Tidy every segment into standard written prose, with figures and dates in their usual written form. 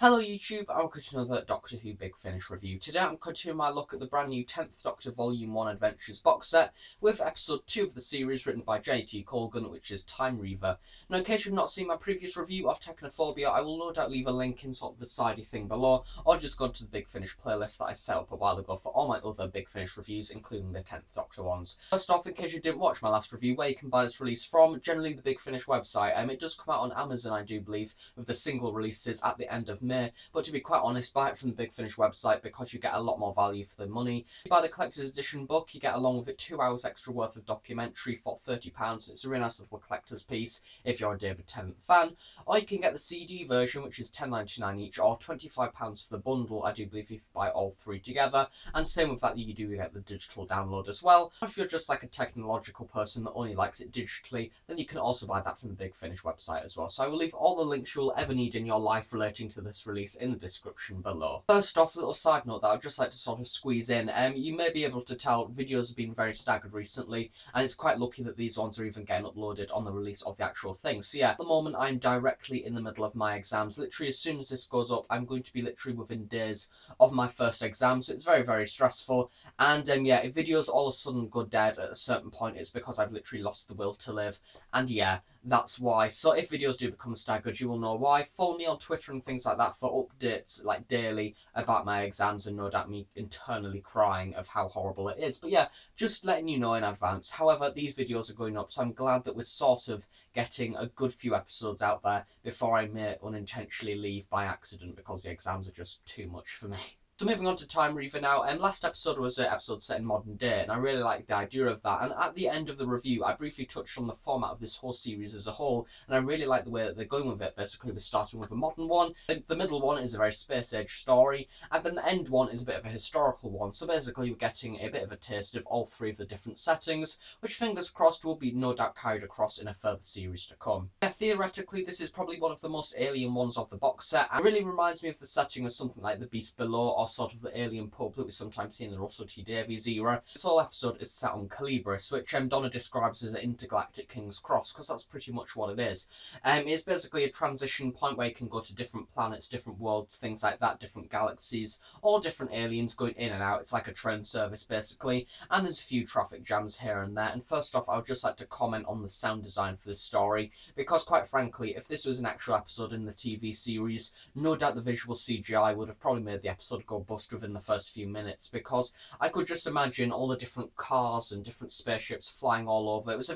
Hello YouTube, and welcome to another Doctor Who Big Finish review. Today I'm continuing my look at the brand new 10th Doctor Volume 1 Adventures box set with episode 2 of the series written by Jenny T Colgan, which is Time Reaver. Now in case you've not seen my previous review of Technophobia, I will no doubt leave a link in sort of the sidey thing below, or just go to the Big Finish playlist that I set up a while ago for all my other Big Finish reviews, including the 10th Doctor ones. First off, in case you didn't watch my last review, where you can buy this release from, generally the Big Finish website. It does come out on Amazon, I do believe, with the single releases at the end of May, but to be quite honest, buy it from the Big Finish website because you get a lot more value for the money. If you buy the collector's edition book, you get along with it 2 hours extra worth of documentary for £30. It's a really nice little collector's piece if you're a David Tennant fan. Or you can get the CD version, which is £10.99 each, or £25 for the bundle, I do believe, if you buy all three together. And same with that, you do get the digital download as well. Or if you're just like a technological person that only likes it digitally, then you can also buy that from the Big Finish website as well. So I will leave all the links you'll ever need in your life relating to this release in the description below. First off, a little side note that I'd just like to sort of squeeze in. You may be able to tell videos have been very staggered recently, and it's quite lucky that these ones are even getting uploaded on the release of the actual thing. So yeah, at the moment I'm directly in the middle of my exams. Literally as soon as this goes up, I'm going to be literally within days of my first exam, so it's very, very stressful. And yeah, if videos all of a sudden go dead at a certain point, it's because I've literally lost the will to live. And yeah, that's why. So if videos do become staggered, you will know why. Follow me on Twitter and things like that for updates like daily about my exams, and no doubt me internally crying of how horrible it is. But yeah, just letting you know in advance. However, these videos are going up, so I'm glad that we're sort of getting a good few episodes out there before I may unintentionally leave by accident because the exams are just too much for me. So moving on to Time Reaver now, last episode was an episode set in modern day, and I really liked the idea of that. And at the end of the review, I briefly touched on the format of this whole series as a whole, and I really like the way that they're going with it. Basically, we're starting with a modern one, the middle one is a very space-age story, and then the end one is a bit of a historical one. So basically, we're getting a bit of a taste of all three of the different settings, which fingers crossed will be no doubt carried across in a further series to come. Yeah, theoretically, this is probably one of the most alien ones of the box set, and it really reminds me of the setting of something like The Beast Below, or sort of the alien pub that we sometimes see in the Russell T Davies era. This whole episode is set on Calibris, which Donna describes as an intergalactic King's Cross, because that's pretty much what it is. It's basically a transition point where you can go to different planets, different worlds, things like that, different galaxies, all different aliens going in and out. It's like a train service basically, and there's a few traffic jams here and there. And first off, I would just like to comment on the sound design for this story, because quite frankly, if this was an actual episode in the TV series, no doubt the visual CGI would have probably made the episode go bust within the first few minutes, because I could just imagine all the different cars and different spaceships flying all over. It was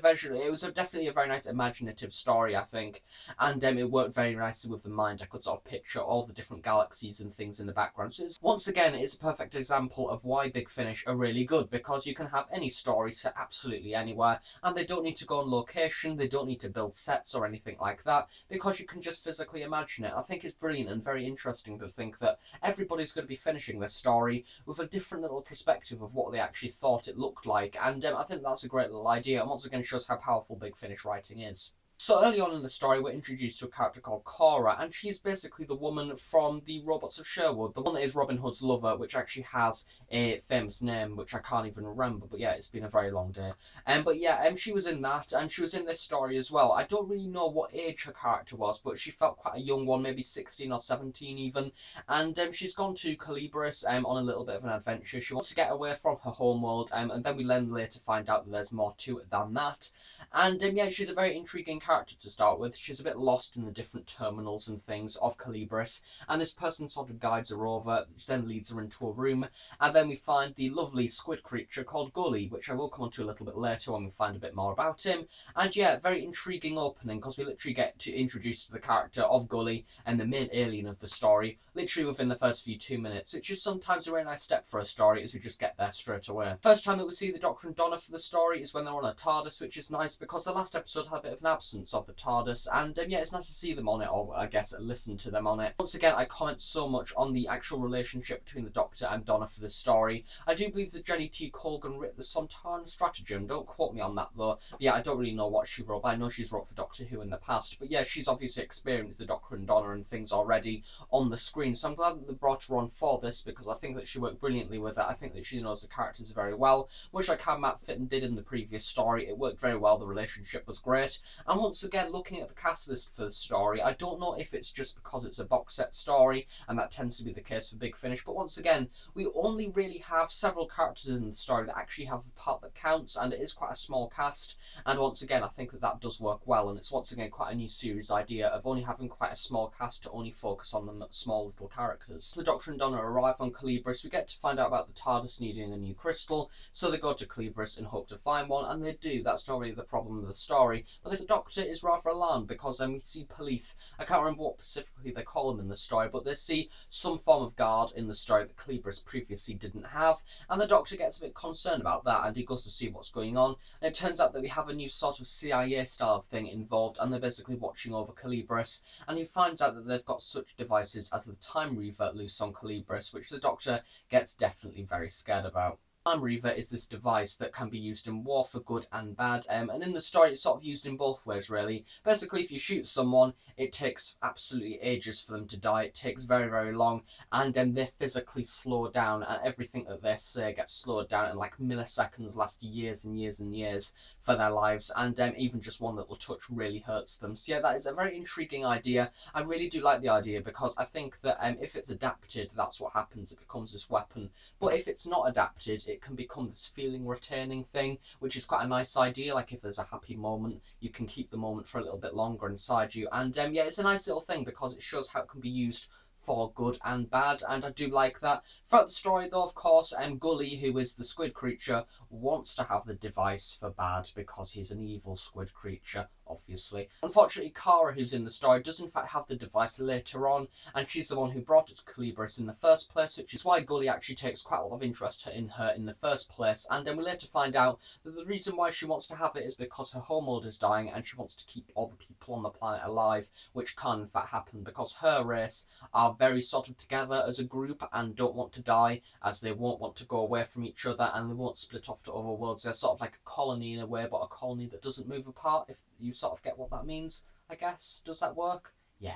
definitely a very nice imaginative story, I think, and it worked very nicely with the mind. I could sort of picture all the different galaxies and things in the background. So once again, it's a perfect example of why Big Finish are really good, because you can have any story set absolutely anywhere, and they don't need to go on location, they don't need to build sets or anything like that, because you can just physically imagine it. I think it's brilliant and very interesting to think that everybody's going to be finishing this story with a different little perspective of what they actually thought it looked like, and I think that's a great little idea, and once again shows how powerful Big Finish writing is. So early on in the story, we're introduced to a character called Cora, and she's basically the woman from the Robots of Sherwood, the one that is Robin Hood's lover, which actually has a famous name, which I can't even remember, but yeah, it's been a very long day. But yeah, she was in that, and she was in this story as well. I don't really know what age her character was, but she felt quite a young one, maybe 16 or 17 even, and she's gone to Calibris on a little bit of an adventure. She wants to get away from her homeworld, and then we then later find out that there's more to it than that. And yeah, she's a very intriguing character to start with. She's a bit lost in the different terminals and things of Calibris, and this person sort of guides her over, which then leads her into a room, and then we find the lovely squid creature called Gully, which I will come on to a little bit later when we find a bit more about him. And yeah, very intriguing opening, because we literally get to introduce the character of Gully and the main alien of the story literally within the first few 2 minutes, which is sometimes a very nice step for a story, as we just get there straight away. First time that we see the Doctor and Donna for the story is when they're on a TARDIS, which is nice because the last episode had a bit of an absence of the TARDIS, and yeah, it's nice to see them on it, or I guess listen to them on it. Once again, I comment so much on the actual relationship between the Doctor and Donna for this story. I do believe that Jenny T Colgan wrote the Sontaran Stratagem, don't quote me on that though. Yeah, I don't really know what she wrote, but I know she's wrote for Doctor Who in the past. But yeah, she's obviously experienced the Doctor and Donna and things already on the screen, so I'm glad that they brought her on for this, because I think that she worked brilliantly with it. I think that she knows the characters very well, much like how Matt Fitton did in the previous story. It worked very well, the relationship was great, and once again, looking at the cast list for the story, I don't know if it's just because it's a box set story, and that tends to be the case for Big Finish, but once again, we only really have several characters in the story that actually have a part that counts, and it is quite a small cast, and once again, I think that that does work well, and it's once again quite a new series idea of only having quite a small cast to only focus on the small little characters. So the Doctor and Donna arrive on Calibris. We get to find out about the TARDIS needing a new crystal, so they go to Calibris and hope to find one, and they do. That's not really the problem of the story, but the Doctor is rather alarmed because we see police. I can't remember what specifically they call them in the story, but they see some form of guard in the story that Calibris previously didn't have, and the Doctor gets a bit concerned about that, and he goes to see what's going on, and it turns out that we have a new sort of CIA style thing involved, and they're basically watching over Calibris, and he finds out that they've got such devices as the Time Reaver loose on Calibris, which the Doctor gets definitely very scared about. Time Reaver is this device that can be used in war for good and bad, and in the story it's sort of used in both ways really. Basically, if you shoot someone, it takes absolutely ages for them to die, it takes very, very long, and they physically slow down, and everything that they say gets slowed down, and like milliseconds last years and years and years for their lives, and even just one little touch really hurts them. So yeah, that is a very intriguing idea. I really do like the idea, because I think that if it's adapted, that's what happens, it becomes this weapon. But if it's not adapted, it can become this feeling retaining thing, which is quite a nice idea. Like if there's a happy moment, you can keep the moment for a little bit longer inside you, and yeah, it's a nice little thing because it shows how it can be used for good and bad, and I do like that. Throughout the story though, of course, Gully, who is the squid creature, wants to have the device for bad because he's an evil squid creature, obviously. Unfortunately, Kara, who's in the story, does in fact have the device later on, and she's the one who brought it to Calibris in the first place, which is why Gully actually takes quite a lot of interest in her in the first place, and then we later find out that the reason why she wants to have it is because her homeworld is dying and she wants to keep all the people on the planet alive, which can in fact happen because her race are very sort of together as a group and don't want to die, as they won't want to go away from each other, and they won't split off to other worlds. They're sort of like a colony in a way, but a colony that doesn't move apart, if you sort of get what that means, I guess. Does that work? Yeah.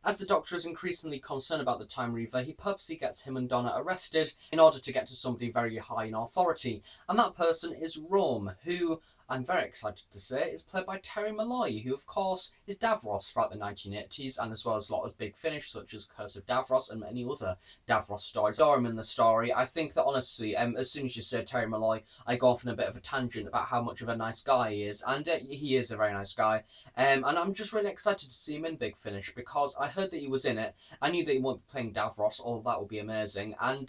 As the Doctor is increasingly concerned about the Time Reaver, he purposely gets him and Donna arrested in order to get to somebody very high in authority, and that person is Rome, who I'm very excited to say is played by Terry Malloy, who of course is Davros throughout the 1980s, and as well as a lot of Big Finish, such as Curse of Davros and many other Davros stories. Saw him in the story. I think that honestly, as soon as you say Terry Malloy, I go off on a bit of a tangent about how much of a nice guy he is, and he is a very nice guy. And I'm just really excited to see him in Big Finish, because I heard that he was in it. I knew that he won't be playing Davros, although that would be amazing. And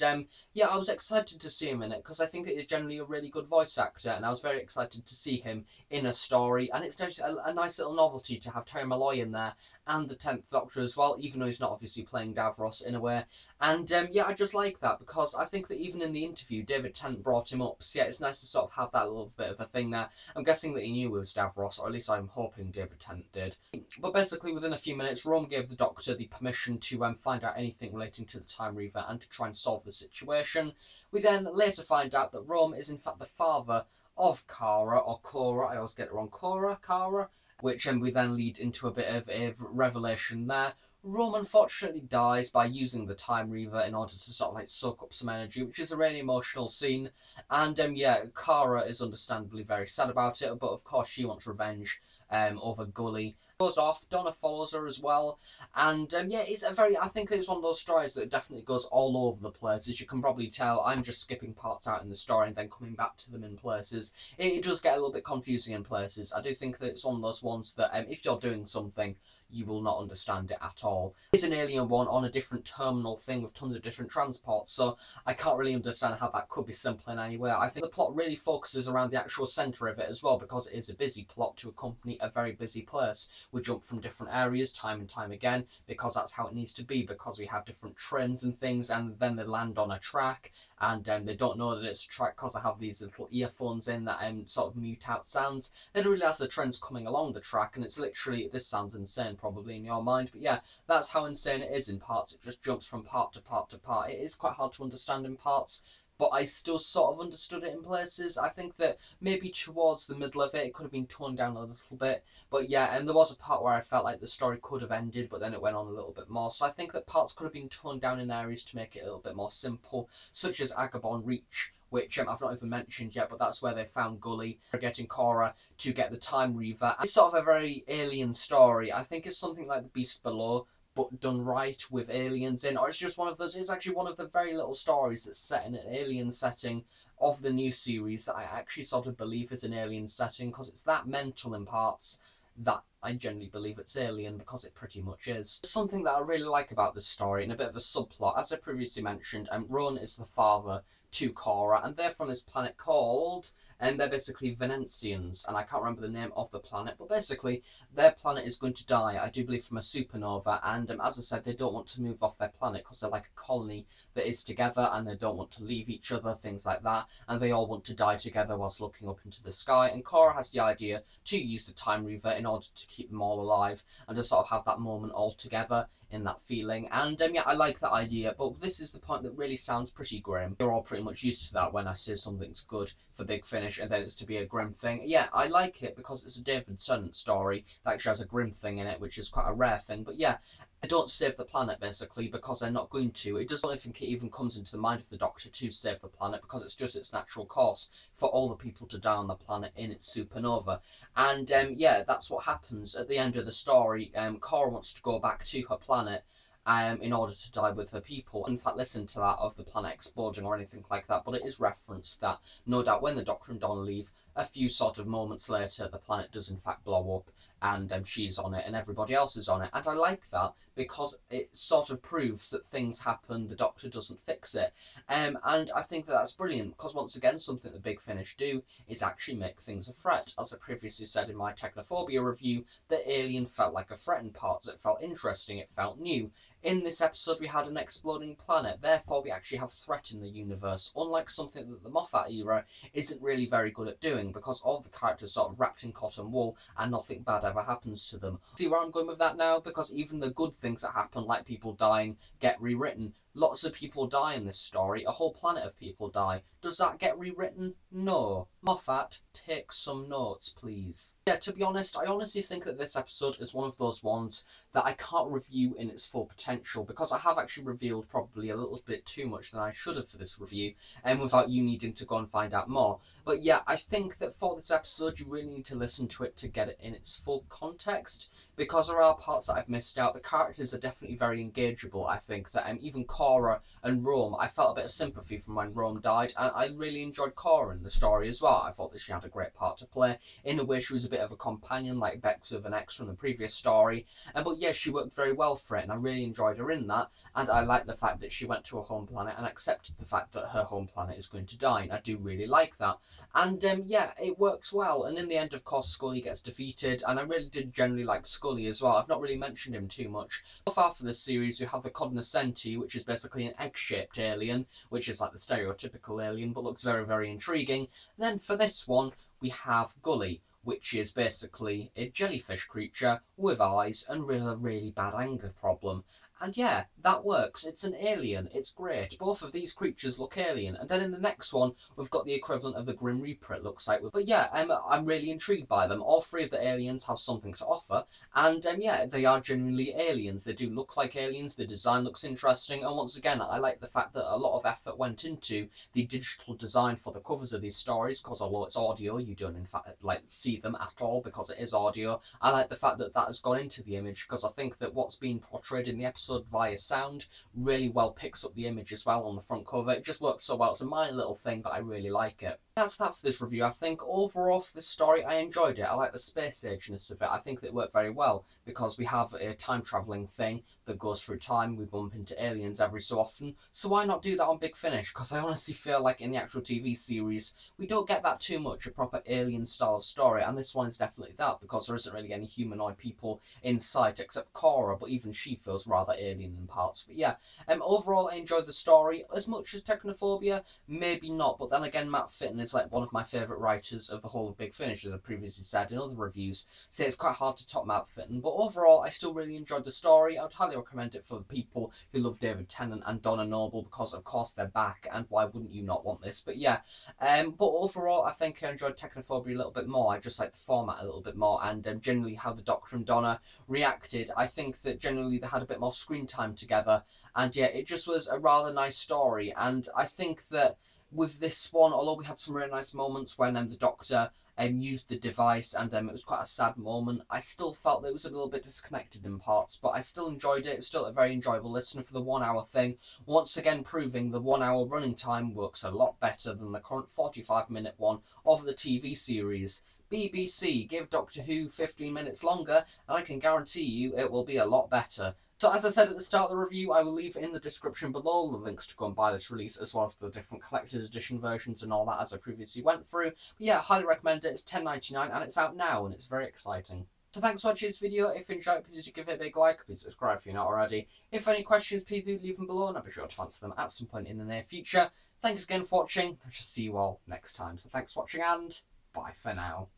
yeah, I was excited to see him in it, because I think that he's generally a really good voice actor, and I was very excited to see him in a story, and it's just a nice little novelty to have Terry Malloy in there, and the 10th Doctor as well, even though he's not obviously playing Davros in a way. And yeah, I just like that, because I think that even in the interview, David Tennant brought him up, so yeah, it's nice to sort of have that little bit of a thing there. I'm guessing that he knew it was Davros, or at least I'm hoping David Tennant did. But basically, within a few minutes, Rome gave the Doctor the permission to find out anything relating to the Time Reaver and to try and solve the situation. We then later find out that Rome is in fact the father of Kara, or Cora, I always get it wrong, Kara, which we then lead into a bit of a revelation there. Rome unfortunately dies by using the Time Reaver in order to sort of like soak up some energy, which is a really emotional scene, and yeah, Kara is understandably very sad about it, but of course she wants revenge over Gully. Goes off, Donna follows her as well, and yeah, it's a very, I think it's one of those stories that definitely goes all over the place. As you can probably tell, I'm just skipping parts out in the story and then coming back to them in places. It does get a little bit confusing in places. I do think that it's one of those ones that if you're doing something, you will not understand it at all. It's an alien one on a different terminal thing with tons of different transports, so I can't really understand how that could be simple in any way. I think the plot really focuses around the actual centre of it as well, because it is a busy plot to accompany a very busy place. We jump from different areas time and time again, because that's how it needs to be, because we have different trains and things, and then they land on a track, and they don't know that it's a track because they have these little earphones in that sort of mute out sounds. They don't realise the train's coming along the track, and it's literally, this sounds insane probably in your mind, but yeah, that's how insane it is in parts. It just jumps from part to part to part. It is quite hard to understand in parts, but I still sort of understood it in places. I think that maybe towards the middle of it, it could have been toned down a little bit. But yeah, and there was a part where I felt like the story could have ended, but then it went on a little bit more. So I think that parts could have been toned down in areas to make it a little bit more simple, such as Agabon Reach, which I've not even mentioned yet, but that's where they found Gully, getting Cora to get the Time Reaver. It's sort of a very alien story. I think it's something like The Beast Below, but done right with aliens in, or it's just one of those, it's actually one of the very little stories that's set in an alien setting of the new series that I actually sort of believe is an alien setting, because it's that mental in parts that I generally believe it's alien, because it pretty much is. Something that I really like about this story, and a bit of a subplot, as I previously mentioned, Rowan is the father to Cora, and they're from this planet called, and they're basically Venezians, and I can't remember the name of the planet, but basically their planet is going to die, I do believe, from a supernova, and as I said, they don't want to move off their planet because they're like a colony that is together, and they don't want to leave each other, things like that, and they all want to die together whilst looking up into the sky. And Cora has the idea to use the Time Reaver in order to keep them all alive and to sort of have that moment all together in that feeling. And yeah, I like that idea, but this is the point that really sounds pretty grim. You're all pretty much used to that when I say something's good for Big Finish and then it's to be a grim thing. Yeah, I like it because it's a David Tennant story that actually has a grim thing in it, which is quite a rare thing. But yeah, they don't save the planet, basically, because they're not going to. It doesn't think it even comes into the mind of the Doctor to save the planet, because it's just its natural course for all the people to die on the planet in its supernova. And yeah, that's what happens at the end of the story. Cora wants to go back to her planet in order to die with her people. In fact, listen to that of the planet exploding or anything like that, but it is referenced that no doubt when the Doctor and Donna leave, a few sort of moments later, the planet does in fact blow up, and she's on it and everybody else is on it. And I like that because it sort of proves that things happen, the Doctor doesn't fix it. And I think that that's brilliant, because once again, something the Big Finish do is actually make things a threat. As I previously said in my Technophobia review, the alien felt like a threat in parts. It felt interesting, it felt new. In this episode, we had an exploding planet, therefore we actually have threat in the universe, unlike something that the Moffat era isn't really very good at doing, because all the characters sort of wrapped in cotton wool and nothing bad ever happens to them. See where I'm going with that now? Because even the good things that happen, like people dying, get rewritten. Lots of people die in this story, a whole planet of people die. Does that get rewritten? No. Moffat, take some notes, please. Yeah, to be honest, I honestly think that this episode is one of those ones that I can't review in its full potential, because I have actually revealed probably a little bit too much than I should have for this review, and without you needing to go and find out more. But yeah, I think that for this episode, you really need to listen to it to get it in its full context, because there are parts that I've missed out. The characters are definitely very engageable. I think that even Cora and Rome, I felt a bit of sympathy from when Rome died, and I really enjoyed Cora in the story as well. I thought that she had a great part to play. In a way, she was a bit of a companion, like Bex with an X from the previous story. But yeah, she worked very well for it, and I really enjoyed her in that. And I like the fact that she went to her home planet and accepted the fact that her home planet is going to die. And I do really like that. And yeah, it works well. And in the end, of course, Scully gets defeated. And I really did generally like Scully as well. I've not really mentioned him too much. So far for this series, we have the Cognoscenti, which is basically an egg-shaped alien, which is like the stereotypical alien, but looks very, very intriguing. Then for this one, we have Gully, which is basically a jellyfish creature with eyes and a really bad anger problem. And yeah, that works. It's an alien. It's great. Both of these creatures look alien. And then in the next one, we've got the equivalent of the Grim Reaper, it looks like. But yeah, I'm really intrigued by them. All three of the aliens have something to offer. And yeah, they are genuinely aliens. They do look like aliens. The design looks interesting. And once again, I like the fact that a lot of effort went into the digital design for the covers of these stories, because although it's audio, you don't in fact like see them at all because it is audio. I like the fact that that has gone into the image, because I think that what's being portrayed in the episode via sound really well picks up the image as well on the front cover. It just works so well. It's a minor little thing, but I really like it. That's that for this review. I think overall for this story, I enjoyed it. I like the space ageness of it. I think that it worked very well, because we have a time travelling thing that goes through time. We bump into aliens every so often. So why not do that on Big Finish? Because I honestly feel like in the actual TV series, we don't get that too much, a proper alien style of story. And this one is definitely that, because there isn't really any humanoid people in sight except Cora, but even she feels rather alien in parts. But yeah, overall I enjoyed the story as much as Technophobia. Maybe not, but then again, Matt Fitton is like one of my favourite writers of the whole of Big Finish, as I previously said in other reviews, so it's quite hard to top Matt Fitton. But overall, I still really enjoyed the story. I would highly recommend it for the people who love David Tennant and Donna Noble, because of course they're back, and why wouldn't you not want this? But yeah, but overall, I think I enjoyed Technophobia a little bit more. I just like the format a little bit more, and generally how the Doctor and Donna reacted. I think that generally they had a bit more screen time together, and yeah, it just was a rather nice story. And I think that with this one, although we had some really nice moments when the Doctor used the device, and it was quite a sad moment, I still felt that it was a little bit disconnected in parts, but I still enjoyed it. It's still a very enjoyable listen for the 1 hour thing, once again proving the 1 hour running time works a lot better than the current 45-minute one of the TV series. BBC, give Doctor Who 15 minutes longer, and I can guarantee you it will be a lot better. So as I said at the start of the review, I will leave in the description below the links to go and buy this release, as well as the different collector's edition versions and all that, as I previously went through. But yeah, I highly recommend it. It's £10.99 and it's out now, and it's very exciting. So thanks for watching this video. If you enjoyed it, please do give it a big like. Please subscribe if you're not already. If any questions, please do leave them below, and I'll be sure to answer them at some point in the near future. Thanks again for watching. I shall see you all next time. So thanks for watching, and bye for now.